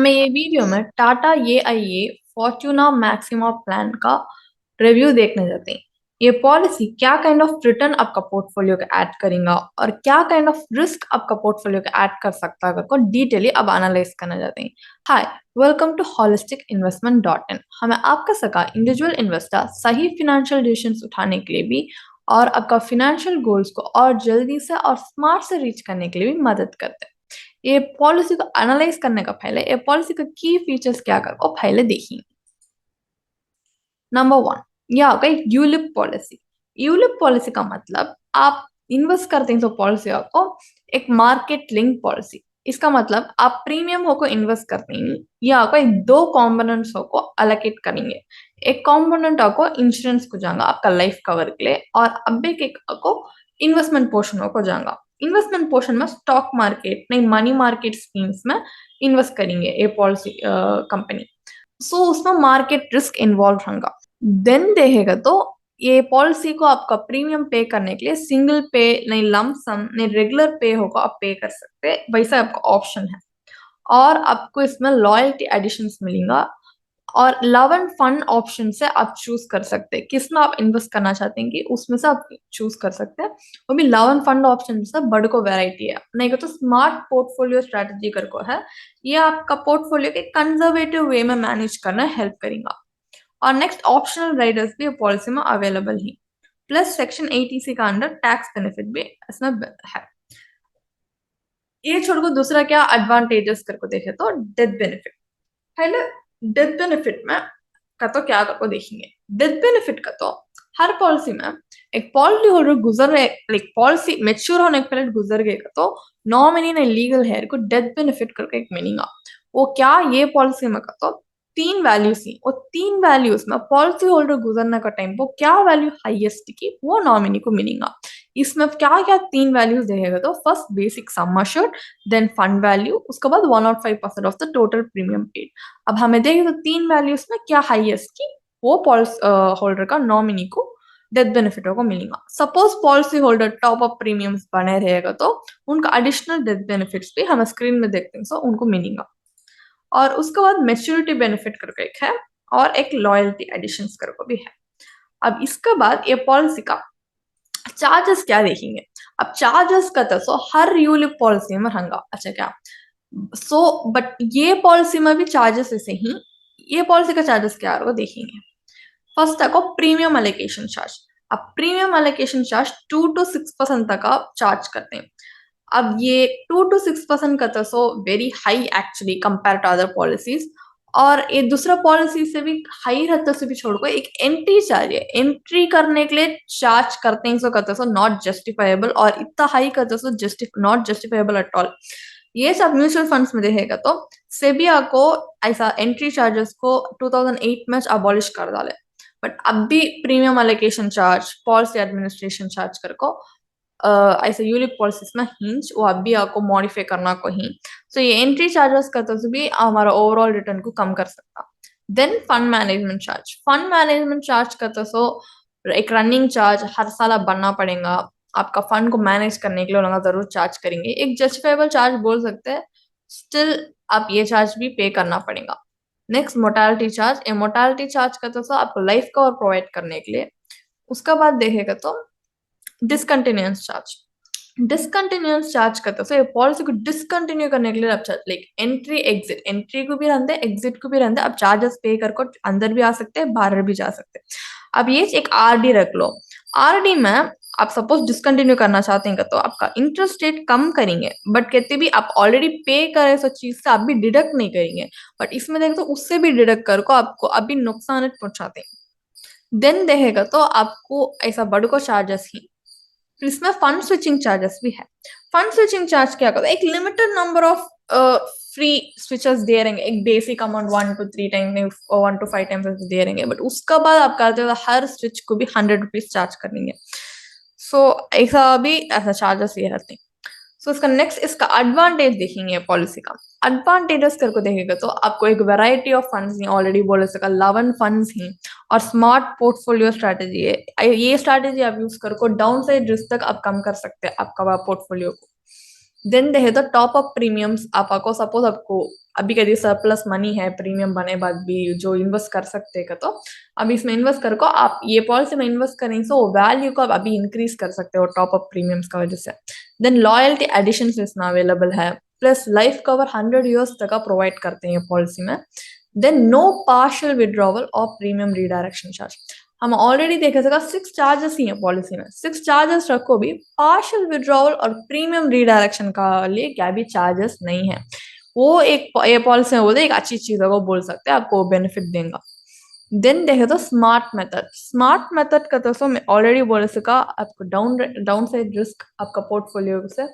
हमें ये वीडियो में टाटा AIA फॉर्च्यूना मैक्सिमा प्लान का रिव्यू देखने जाते हैं। ये पॉलिसी क्या काइंड ऑफ रिटर्न आपका पोर्टफोलियो का ऐड करेगा और क्या काइंड ऑफ रिस्क आपका पोर्टफोलियो का ऐड कर सकता है को डिटेली अब एनालाइज करना चाहते हैं। Hi, welcome to holistic investment dot in. हमें आपका सका इंडिविजुअल इन्वेस्टर सही फिनेंशियल डिसीजंस उठाने के लिए भी और आपका फिनेंशियल गोल्स को और जल्दी से और स्मार्ट से रीच करने के लिए भी मदद करते हैं। ये पॉलिसी को एनालाइज करने का पहले ये पॉलिसी का की फीचर्स क्या कर वो पहले देखिए। नंबर वन, यह होगा एक यूलिप पॉलिसी। यूलिप पॉलिसी का मतलब आप इन्वेस्ट करते हैं तो पॉलिसी आपको एक मार्केट लिंक पॉलिसी। इसका मतलब आप प्रीमियम हो को इन्वेस्ट करते हैं या आपको एक दो कॉम्पोनेंट्स हो को अलोकेट करेंगे। एक कॉम्पोनेंट आपको इंश्योरेंस को जाएगा आपका लाइफ कवर के लिए और अब एक आपको इन्वेस्टमेंट पोर्शन को जाएगा। इन्वेस्टमेंट पोर्शन में स्टॉक मार्केट नहीं मनी मार्केट स्कीम्स में इन्वेस्ट करेंगे ये पॉलिसी कंपनी। सो उसमें मार्केट रिस्क इन्वॉल्व रहेगा। देन देखेगा तो ये पॉलिसी को आपका प्रीमियम पे करने के लिए सिंगल पे नहीं लंप सम नहीं रेगुलर पे होगा आप पे कर सकते हैं, वैसा आपका ऑप्शन है। और आपको इसमें लॉयल्टी एडिशंस मिलेगा और लव एंड फंड ऑप्शन से आप चूज कर सकते हैं किस में आप इन्वेस्ट करना चाहते हैं कि उसमें से आप चूज कर सकते हैं। वो भी लव एंड फंड ऑप्शन से बड़ को वैरायटी है नहीं तो स्मार्ट पोर्टफोलियो स्ट्रेटजी कर को है। ये आपका पोर्टफोलियो के कंजर्वेटिव वे में मैनेज करना हेल्प करेगा। और नेक्स्ट ऑप्शनल राइडर्स भी पॉलिसी में अवेलेबल ही। प्लस सेक्शन 80C का अंडर टैक्स बेनिफिट भी इसमें है। ये छोड़कर दूसरा क्या एडवांटेजेस करके देखे तो डेथ बेनिफिट। पहले डेथ बेनिफिट में का तो क्या करको देखेंगे। डेथ बेनिफिट का तो हर पॉलिसी में एक पॉलिसी होल्डर गुजर रहे लाइक पॉलिसी मेच्योर होने के पहले गुजर गए का तो नॉमिनी ने लीगल हेयर को डेथ बेनिफिट करके एक मीनिंग वो क्या ये पॉलिसी में का तो तीन वैल्यूज थी। वो तीन वैल्यूज में पॉलिसी होल्डर गुजरने का टाइम वो क्या वैल्यू हाईएस्ट की वो नॉमिनी को मीनिंग इसमें क्या क्या तीन वैल्यूज देखेगा तो first basic sum assured, then fund value, उसके बाद 105% of the total premium paid. अब हमें देखें तो तीन वैल्यूज में क्या हाईएस्ट की वो पॉलिसी होल्डर का नॉमिनी को डेथ बेनिफिट को मिलेगा। Suppose policy holder top up premiums बने रहेगा तो उनका एडिशनल डेथ बेनिफिट्स भी हम स्क्रीन में देखते हैं सो उनको मिलेगा। और उसके बाद मेच्योरिटी बेनिफिट करके एक है और एक लॉयल्टी एडिशंस करके भी है। अब इसके बाद ये पॉलिसी का चार्जेस क्या देखेंगे। अब चार्जेस का तो हर यूलिप पॉलिसी में रहेगा। अच्छा क्या बट ये पॉलिसी में भी चार्जेस ऐसे ही। ये पॉलिसी का चार्जेस क्या है वो देखेंगे। फर्स्ट तक प्रीमियम अलोकेशन चार्ज। अब प्रीमियम अलोकेशन चार्ज 2 to 6% तक आप चार्ज करते हैं। अब ये 2 to 6% का तो very high actually compare to other policies. और ये दूसरा पॉलिसी से भी हाई रहता से भी छोड़कर एक एंट्री चार्ज है। एंट्री करने के लिए चार्ज करते हैं सो करते सो नॉट जस्टिफाइबल और इतना हाई करते so not justifiable at all. ये सब म्यूचुअल फंड्स में देखेगा तो सेबिया को ऐसा एंट्री चार्जेस को 2008 में अबॉलिश कर डाले। बट अब भी premium allocation charge policy administration charge करको ऐसे यूलिप पॉलिसीज में हिंज वो अभी आपको मॉडिफाई करना को ही। सो ये एंट्री चार्जेस का तो भी हमारा ओवरऑल रिटर्न को कम कर सकता। Then fund management charge. Fund management charge का तो एक रनिंग चार्ज हर साल आप बनना पड़ेगा। आपका फंड को मैनेज करने के लिए लोग जरूर चार्ज करेंगे। एक जस्टिफाइबल चार्ज बोल सकते हैं। स्टिल आप ये चार्ज भी पे करना पड़ेगा। Next mortality charge. ये मोर्टालिटी चार्ज का तो आपको लाइफ कवर प्रोवाइड करने के लिए। उसका बाद देखेगा तो डिसकंटिन्यूअंस चार्ज। डिसकंटिन्यूअंस चार्ज करते हैं। ये पॉलिसी को डिसकंटिन्यू करने के लिए आप charge like entry exit, entry को भी रहते हैं एग्जिट को भी रहते हैं। आप चार्जेस पे कर अंदर भी आ सकते हैं बाहर भी जा सकते हैं। अब ये एक आरडी रख लो। आरडी में आप सपोज डिसकंटिन्यू करना चाहते हैं तो आपका इंटरेस्ट रेट कम करेंगे बट कहते भी आप ऑलरेडी पे करे सो चीज से आप भी डिडक्ट नहीं करेंगे। बट इसमें देखो तो उससे भी डिडक्ट कर को आपको अभी नुकसान पहुंचाते हैं। देन देखेगा तो आपको ऐसा बड़ को चार्जेस ही। इसमें फंड स्विचिंग चार्जेस भी है। फंड स्विचिंग चार्ज क्या करता है एक limited number of free switches दे रहेंगे। एक basic amount 1 to 3 times 1 to 5 times दे रहेंगे बट उसका बाद आप करते हो हर स्विच को भी 100 रुपीज चार्ज करेंगे। सो ऐसा भी ऐसा चार्जेस ये रहते हैं। सो इसका नेक्स्ट इसका एडवांटेज देखेंगे पॉलिसी का। एडवांटेजेस करके देखेगा तो आपको एक वैरायटी ऑफ फंड्स हैं ऑलरेडी बोले सका 11 फंड्स हैं और स्मार्ट पोर्टफोलियो स्ट्रेटेजी है। ये स्ट्रेटेजी आप यूज करको डाउन साइड रिस्क तक आप कम कर सकते हैं आपका पोर्टफोलियो को। देन दे है द टॉप अप प्रीमियम्स। आपको सपोज आपको अभी कभी सरप्लस मनी है प्रीमियम बने बाद भी जो इन्वेस्ट कर सकते हैं तो अब इसमें इन्वेस्ट कर को आप ये पॉलिसी में इन्वेस्ट करेंगे सो वैल्यू को आप अभी इंक्रीज कर सकते हो टॉप अप प्रीमियम्स का वजह से। देन लॉयल्टी एडिशन इसमें अवेलेबल है, प्लस लाइफ कवर 100 years तक का प्रोवाइड करते हैं पॉलिसी में। देन नो पार्शियल विड्रॉवल और प्रीमियम रीडायरेक्शन चार्ज। हम ऑलरेडी देखे सका 6 चार्जेस ही है पॉलिसी में, 6 चार्जेस रखो भी पार्शियल विड्रॉवल और प्रीमियम रीडायरेक्शन का लिए क्या भी चार्जेस नहीं है। वो एक ये पॉलिसी में बोलते एक अच्छी चीज है, वो बोल सकते हैं आपको बेनिफिट देगा। देन देखे तो स्मार्ट मेथड। स्मार्ट मेथड का तो मैं ऑलरेडी बोल सका आपको डाउन साइड रिस्क आपका पोर्टफोलियो से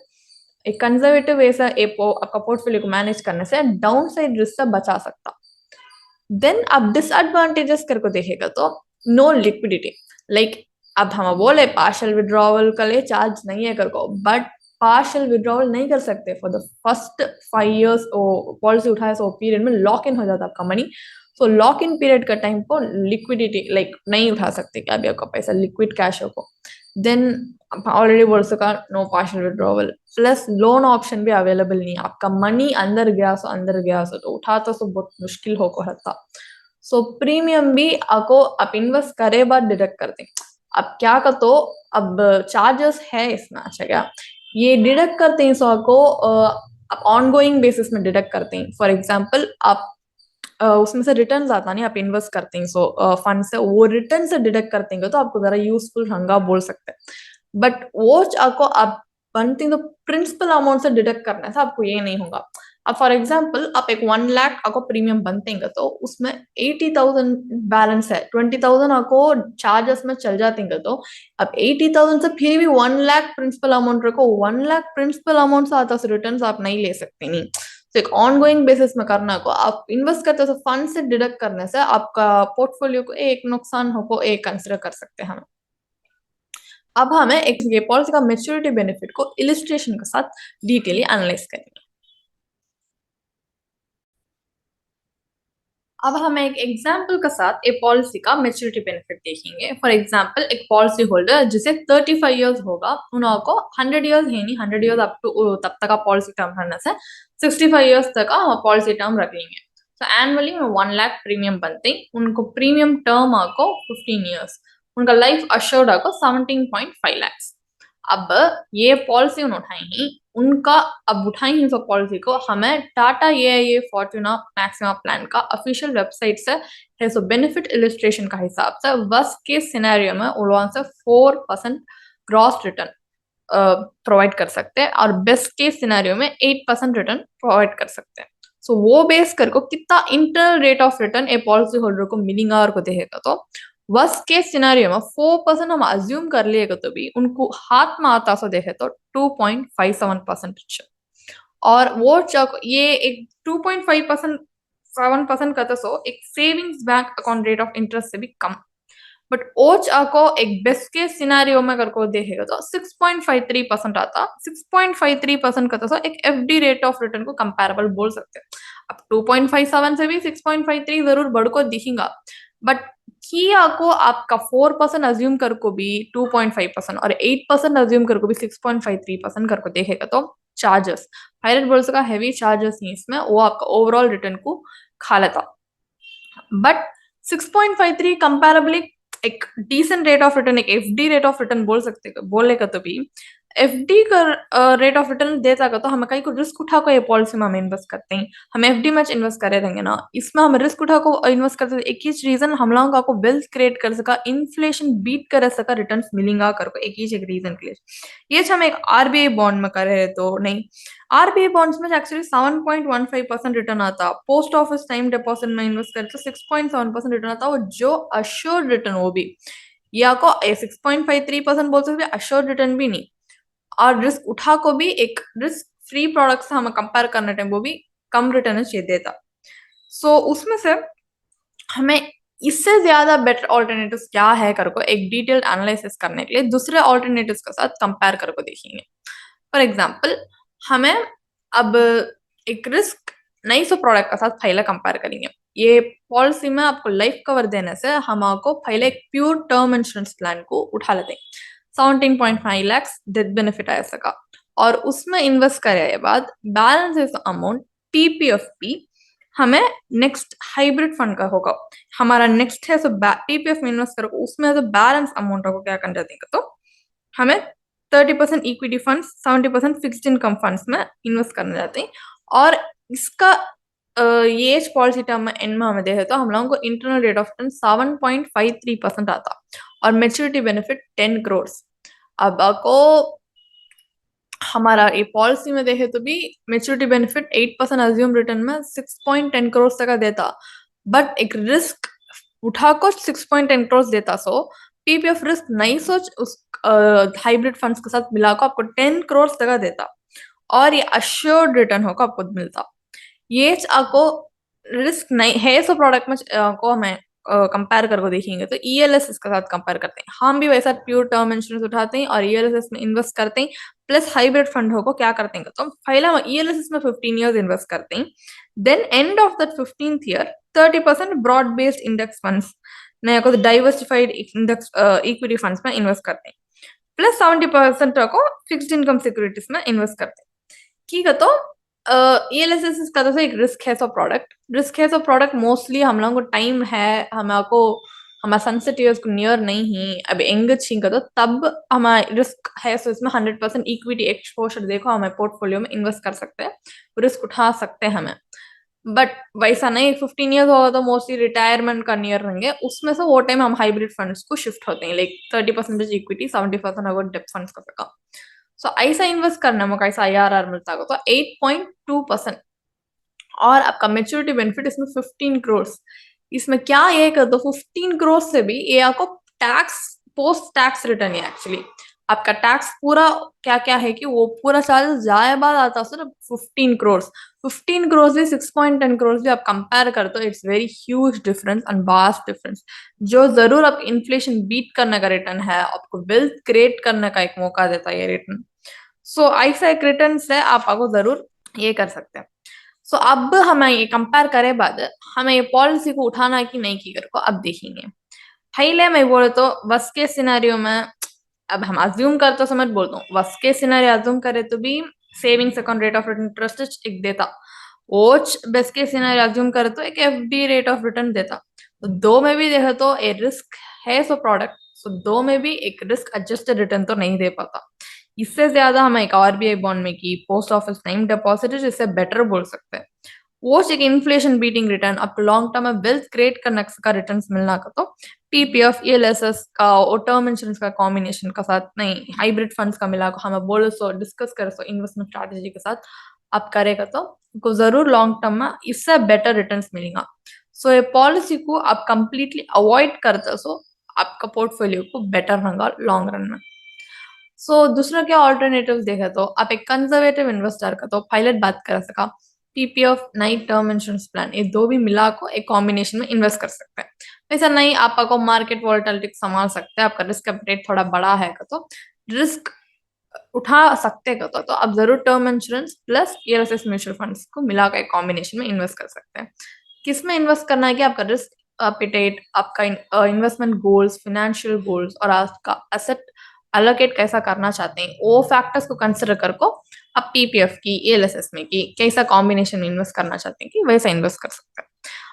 एक कंजर्वेटिव वे से आपका पोर्टफोलियो को मैनेज करने से डाउन साइड रिस्क से बचा सकता। देन अब डिसएडवांटेजेस करके देखेगा तो नो लिक्विडिटी। लाइक अब हम बोले पार्शियल विड्रॉवल के लिए चार्ज नहीं है करको, बट पार्शियल विड्रॉवल नहीं कर सकते for the first 5 years policy उठाए सो पीरियड में लॉक इन हो जाता आपका money. So lock in period का टाइम को लिक्विडिटी लाइक नहीं उठा सकते क्या भी आपका पैसा लिक्विड कैश हो। देन ऑलरेडी बोल सका no partial withdrawal, plus loan option भी अवेलेबल नहीं है। आपका मनी अंदर गया सो तो उठा तो बहुत मुश्किल हो को रहता। सो प्रीमियम भी आपको आप इन्वेस्ट करे बाद डिडक्ट करते हैं। अब क्या कर तो अब चार्जेस है इसमें अच्छा क्या ये डिडक्ट करते हैं सो आपको आप ऑन गोइंग बेसिस में डिडक्ट करते हैं। फॉर एग्जाम्पल आप उसमें से रिटर्न आता नहीं आप इन्वेस्ट करते हैं सो फंड से वो रिटर्न से डिडक्ट करते हैं तो आपको जरा यूजफुल रहंगा बोल सकते हैं। बट वो आपको आप बनती तो प्रिंसिपल अमाउंट से डिडक्ट करना है आपको ये नहीं होगा। अब फॉर एग्जाम्पल आप एक 1 लाख आपको प्रीमियम बनते हैं तो उसमें 80,000 बैलेंस है, 20,000 आपको चार्जेस में चल जाते हैं तो अब 80,000 से फिर भी 1 लाख प्रिंसिपल अमाउंट रखो। 1 लाख प्रिंसिपल अमाउंट से आता रिटर्न आप नहीं ले सकते नहीं। तो एक ऑन गोइंग बेसिस में करना को आप इन्वेस्ट करते हो तो फंड से डिडक्ट करने से आपका पोर्टफोलियो को एक नुकसान हो को एक कंसिडर कर सकते हैं हम। अब हमें एक ये पॉलिसी का मेच्योरिटी बेनिफिट को इलिस्ट्रेशन के साथ डिटेली एनालाइज करेंगे। अब हम एक एग्जाम्पल के साथ एक पॉलिसी का मेच्योरिटी बेनिफिट देखेंगे। फॉर एग्जाम्पल एक पॉलिसी होल्डर जिसे 35 years होगा उनको 100 years है नहीं 100 years अप टू तब तक का पॉलिसी टर्म भरने से 65 years तक का पॉलिसी टर्म रख लेंगे। तो एनुअली में 1 लाख प्रीमियम बनते हैं उनको प्रीमियम टर्म आको 15 years उनका लाइफ अश्योर्ड आको 17.5 lakhs। अब ये पॉलिसी उठाई उनका अब उठाई है पॉलिसी को हमें टाटा ये फॉर्च्यूना मैक्सिमा प्लान का ऑफिशियल वेबसाइट से है सो बेनिफिट इलिस्ट्रेशन का हिसाब से वर्स्ट केस सिनेरियो में उड़वान से 4% ग्रॉस रिटर्न प्रोवाइड कर सकते हैं और बेस्ट केस सिनेरियो में 8% रिटर्न प्रोवाइड कर सकते हैं। सो वो बेस कर को कितना internal rate of return A policy holder को मिलेगा और को देखेगा तो वर्स्ट केस सिनेरियो में 4% हम अज्यूम कर लिएगा तो भी उनको हाथ में आता सो देखे तो 2.57% और वो ये एक 2.5% 7% का तो सो एक savings bank account rate of interest से भी कम। बट ओच को एक बेस्ट केस सिनेरियो में अगर को देखेगा तो 6.53% आता। 6.53% का तो एक एफडी रेट ऑफ रिटर्न को कंपैरेबल बोल सकते हैं। अब 2.57 से भी 6.53 जरूर बढ़ को दिखेगा, बट किया को आपका 4% अज्यूम कर को भी 2.5% और 8% अज्यूम कर को भी 6.53% कर को देखेगा तो चार्जेस पायरेट बोल सका हैवी चार्जेस नहीं इसमें वो आपका ओवरऑल रिटर्न को खा लेता। बट 6.53 कंपैरेबली एक डिसेंट रेट ऑफ रिटर्न एक एफडी रेट ऑफ रिटर्न बोल सकते बोलेगा तो भी एफडी का रेट ऑफ रिटर्न देता का तो हम कहीं को रिस्क उठा को ये पॉलिसी में हम इन्वेस्ट करते हैं। हम एफडी में इन्वेस्ट करे रहेंगे ना इसमें हम रिस्क उठा को इन्वेस्ट करते हैं। एक ही रीजन हम लोगों को वेल्थ क्रिएट कर सका इन्फ्लेशन बीट कर सका रिटर्न मिलेगा कर को एक ही एक रीजन के लिए ये हम एक आरबीआई बॉन्ड में करे तो नहीं। आरबीआई बॉन्ड्स में एक्चुअली 7.15% रिटर्न आता। पोस्ट ऑफिस टाइम डिपॉजिट में इन्वेस्ट करते 6.7% रिटर्न आता वो जो अश्योर्ड रिटर्न वो भी या को 6.53% बोल सकते अश्योर्ड रिटर्न भी नहीं और रिस्क उठा को भी एक रिस्क फ्री प्रोडक्ट से हमें कंपेयर करने टाइम वो भी कम रिटर्न चाहिए देता। सो उसमें से हमें इससे ज्यादा बेटर ऑल्टरनेटिव्स क्या है कर को एक डिटेल्ड एनालिसिस करने के लिए दूसरे ऑल्टरनेटिव्स के साथ कंपेयर कर को देखेंगे। फॉर एग्जाम्पल हमें अब एक रिस्क नई सो प्रोडक्ट के साथ पहले कंपेयर करेंगे। ये पॉलिसी में आपको लाइफ कवर देने से हम आपको पहले एक प्योर टर्म इंश्योरेंस प्लान को उठा लेते हैं। 17.5 lakhs डेथ बेनिफिट आ सका और उसमें इन्वेस्ट करे के बाद बैलेंस इस अमाउंट पीपीएफपी हमें नेक्स्ट हाइब्रिड फंड का होगा हमारा नेक्स्ट है सो पीपीएफ में इन्वेस्ट करो उसमें तो बैलेंस अमाउंट को क्या करना देंगे तो हमें 30% equity funds 70% fixed income funds में इन्वेस्ट करने जाते हैं और इसका ये एज पॉलिसी टर्म में एंड में हमें देखे तो हम लोगों को इंटरनल रेट ऑफ रिटर्न 7.53% आता और मेच्योरिटी बेनिफिट 10 करोड़ अब आपको हमारा ये पॉलिसी में देखे तो भी मेच्योरिटी बेनिफिट 8% अज्यूम रिटर्न में 6.10 करोड़ तक देता बट एक रिस्क उठा को 6.10 करोड़ देता सो पीपीएफ रिस्क नहीं सोच उस हाइब्रिड फंड्स के साथ मिला को आपको 10 करोड़ तक देता और ये अश्योर्ड रिटर्न होगा आपको मिलता ये आपको रिस्क नहीं है सो प्रोडक्ट में को हमें कंपेयर करके देखेंगे तो ईएलएस इसके साथ कंपेयर करते हैं हम भी वैसा प्योर टर्म इंश्योरेंस उठाते हैं और ईएलएस में इन्वेस्ट करते हैं प्लस हाइब्रिड फंड हो को क्या करते हैं तो पहला ईएलएस में 15 इयर्स इन्वेस्ट करते हैं then end of that 15th year 30% broad based index funds नया को डाइवर्सिफाइड इंडेक्स इक्विटी फंड्स में इन्वेस्ट करते हैं प्लस 70% को फिक्स्ड इनकम सिक्योरिटीज में इन्वेस्ट करते हैं ठीक है तो ईएलएसएस का तो एक रिस्क है सो प्रोडक्ट मोस्टली हम लोगों को टाइम है हमको हमारा सनसेट ईयर्स को नियर नहीं ही अब एंग छिंग तो तब हमारा रिस्क है सो इसमें 100% इक्विटी एक्सपोजर देखो हमें पोर्टफोलियो में इन्वेस्ट कर सकते हैं रिस्क उठा सकते हैं हमें बट वैसा नहीं 15 इयर्स होगा तो मोस्टली रिटायरमेंट का नियर रहेंगे उसमें से वो टाइम हम हाइब्रिड फंड्स को शिफ्ट होते हैं लाइक 30% इक्विटी 70% अगर डेप्ट फंड्स का सका सो ऐसा इन्वेस्ट करने में कैसा आईआरआर मिलता है तो 8.2% और आपका मेच्योरिटी बेनिफिट इसमें 15 करोड़ इसमें क्या ये कर दो 15 करोड़ से भी ये आपको टैक्स पोस्ट टैक्स रिटर्न है एक्चुअली आपका टैक्स पूरा क्या क्या है कि वो पूरा चार्जेस जाए बाद आता है सिर्फ 15 करोड़ भी 6.10 करोड़ भी आप कंपेयर करते हो it's very huge difference and vast difference जो जरूर आप इन्फ्लेशन बीट करने का रिटर्न है आपको वेल्थ क्रिएट करने का एक मौका देता है ये रिटर्न सो ऐसा एक रिटर्न से आप आपको जरूर ये कर सकते हैं सो अब हमें ये कंपेयर करे बाद हमें ये पॉलिसी को उठाना है कि नहीं की कर को अब देखेंगे पहले मैं बोले तो वर्स्ट केस सिनेरियो में अब हम अज्यूम करते समय बोलता हूँ वर्स्ट केस सिनेरियो अज्यूम करे तो भी savings account rate of return interest एक देता वो बेस्ट केस सिनेरियो अज्यूम करे तो एक एफडी रेट ऑफ रिटर्न देता तो दो में भी देखो तो ए रिस्क है सो प्रोडक्ट सो दो में भी एक रिस्क एडजस्टेड रिटर्न तो नहीं दे पाता इससे ज्यादा हम एक आरबीआई बॉन्ड में की पोस्ट ऑफिस टाइम डिपॉजिट इससे बेटर बोल सकते हैं वो एक इन्फ्लेशन बीटिंग रिटर्न आपको लॉन्ग टर्म में वेल्थ क्रिएट करने का रिटर्न मिलना का तो पीपीएफ ईएलएसएस का और टर्म इंश्योरेंस का कॉम्बिनेशन का साथ नहीं हाइब्रिड फंड्स का मिला हमें बोलो सो डिस्कस करे सो इन्वेस्टमेंट स्ट्रैटेजी के साथ आप करेगा तो आपको जरूर लॉन्ग टर्म में इससे बेटर रिटर्न मिलेगा सो ये पॉलिसी को आप कंप्लीटली अवॉइड करते सो आपका पोर्टफोलियो को बेटर रहेगा लॉन्ग रन में सो दूसरा क्या ऑल्टरनेटिव देखा तो आप एक कंजर्वेटिव इन्वेस्टर का तो पायलट बात कर सका PPF night term insurance plan ये दो भी मिला को एक कॉम्बिनेशन में इन्वेस्ट कर सकते हैं ऐसा नहीं आपको मार्केट वॉलेटिलिटी संभाल सकते हैं आपका रिस्क एपेटाइट थोड़ा बड़ा है का तो रिस्क उठा सकते का तो आप जरूर term insurance plus ELSS mutual funds को मिला के कॉम्बिनेशन में इन्वेस्ट कर सकते हैं किस में इन्वेस्ट करना है कि आपका रिस्क एपेटाइट आपका इन्वेस्टमेंट गोल्स फाइनेंशियल गोल्स और आपका एसेट अलोकेट कैसा करना चाहते हैं वो फैक्टर्स को कंसिडर कर को आप पीपीएफ की एएलएसएस में की कैसा कॉम्बिनेशन में इन्वेस्ट करना चाहते हैं कि वैसा इन्वेस्ट कर सकते हैं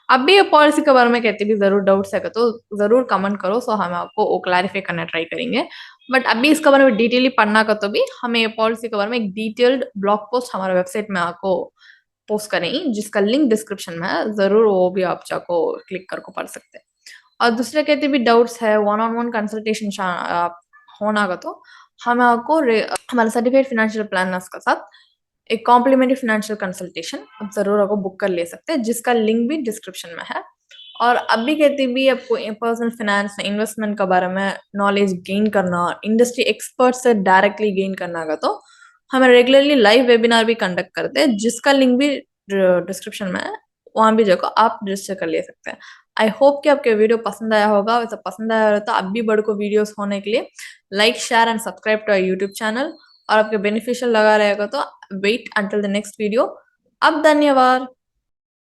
अब भी ये पॉलिसी के बारे में कहते भी जरूर डाउट्स है तो जरूर कमेंट करो सो हम आपको वो क्लैरिफाई करना ट्राई करेंगे बट अभी इसके बारे में डिटेली पढ़ना का तो भी हमें ये पॉलिसी के बारे में एक डिटेल्ड ब्लॉग पोस्ट हमारे वेबसाइट में आपको पोस्ट करेंगे जिसका लिंक डिस्क्रिप्शन में है जरूर वो भी आप जाको क्लिक करके पढ़ सकते हैं और दूसरे कहते भी डाउट्स है वन कंसल्टेशन होना का तो हमें आपको हमारे सर्टिफाइड फाइनेंशियल प्लानर्स का साथ एक कॉम्प्लीमेंट्री फाइनेंशियल कंसल्टेशन आप जरूर आपको बुक कर ले सकते हैं जिसका लिंक भी डिस्क्रिप्शन में है और अभी कहती भी आपको पर्सनल फाइनेंस इन्वेस्टमेंट के बारे में नॉलेज गेन करना इंडस्ट्री एक्सपर्ट से डायरेक्टली गेन करना का तो हमें रेगुलरली लाइव वेबिनार भी कंडक्ट करते हैं जिसका लिंक भी डिस्क्रिप्शन में है वहां भी जाकर आप रजिस्टर कर ले सकते हैं आई होप कि आपके वीडियो पसंद आया होगा वैसा पसंद आया हो तो अब भी बड़े को वीडियोस होने के लिए like share and subscribe to YouTube channel और आपके बेनिफिशियल लगा रहेगा तो wait until the next video अब धन्यवाद।